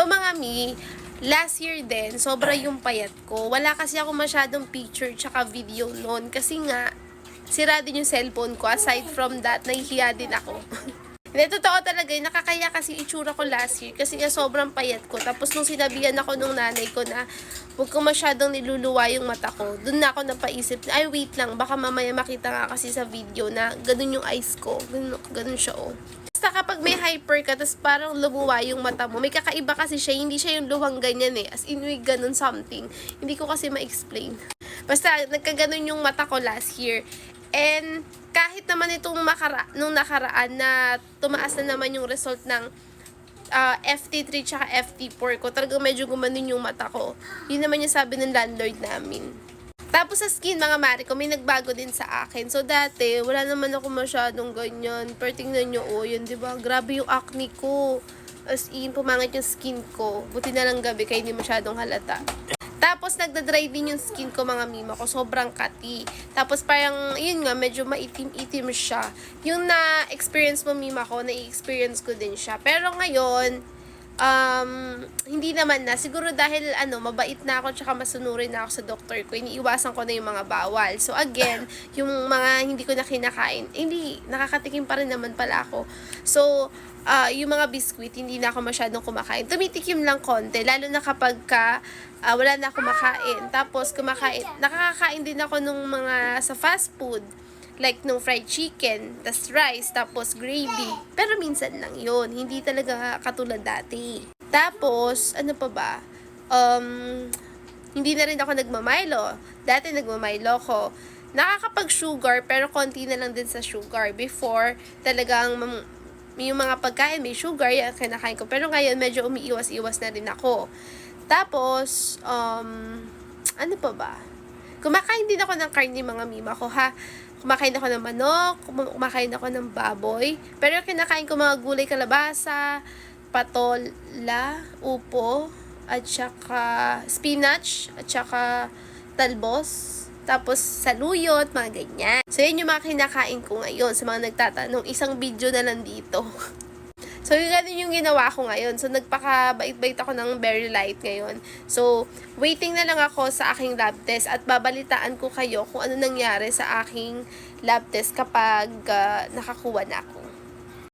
mga mi, last year din, sobra yung payat ko. Wala kasi ako masyadong picture tsaka video noon. Kasi nga, sira din yung cellphone ko. Aside from that, nahihiya din ako. Hindi, totoo talaga. Nakakaya kasi itsura ko last year. Kasi nga sobrang payat ko. Tapos nung sinabihan ako nung nanay ko na huwag ko masyadong niluluwa yung mata ko, dun na ako napaisip, ay wait lang, baka mamaya makita nga kasi sa video na ganun yung eyes ko. Ganun siya, oh. Basta kapag may hyper ka, tapos parang lumuwa yung mata mo, may kakaiba kasi siya, hindi siya yung luwang ganyan eh. As in, may ganun something. Hindi ko kasi ma-explain. Basta, nagkaganon yung mata ko last year. And, kahit naman itong nung nakaraan na tumaas na naman yung result ng FT3 tsaka FT4 ko, talagang medyo gumanon yung mata ko. Yun naman yung sabi ng landlord namin. Tapos sa skin, mga mare ko, may nagbago din sa akin. So, dati, wala naman ako masyadong ganyan. Pero tingnan nyo, oh, yun, diba? Grabe yung acne ko. As in, pumangit yung skin ko. Buti na lang gabi, kaya hindi masyadong halata. Tapos, nagda-dry din yung skin ko, mga mima ko. Sobrang kati. Tapos, parang, yun nga, medyo maitim-itim siya. Yung na-experience mo, mima ko, na-experience ko din siya. Pero ngayon, hindi naman na. Siguro dahil, mabait na ako, tsaka masunurin na ako sa doktor ko. Iniiwasan ko na yung mga bawal. So, again, yung mga hindi ko na kinakain, hindi, nakakatikim pa rin naman pala ako. So, yung mga biskwit, hindi na ako masyadong kumakain. Tumitikim lang konti, lalo na kapag wala na ako makain. Tapos, nakakakain din ako nung mga sa fast food. Like, nung fried chicken, tas rice, tapos gravy. Pero minsan lang yun. Hindi talaga katulad dati. Tapos, ano pa ba? Hindi na rin ako nagmamilo. Dati nagmamilo ko. Nakakapag-sugar, pero konti na lang din sa sugar. Before, talagang yung mga pagkain may sugar, yan kinakain ko. Pero ngayon, medyo umiiwas-iwas na rin ako. Tapos, ano pa ba? Kumakain din ako ng karne, mga mima ko, ha? Kumakain ako ng manok, kumakain ako ng baboy. Pero kinakain ko mga gulay, kalabasa, patola, upo, at saka spinach, at saka talbos. Tapos saluyot, mga ganyan. So, yun yung mga kinakain ko ngayon. Sa mga nagtatanong, isang video na lang dito. So, ganun yung ginawa ko ngayon. So, nagpakabait-bait ako ng very light ngayon. So, waiting na lang ako sa aking lab test at babalitaan ko kayo kung ano nangyari sa aking lab test kapag nakakuha na ako.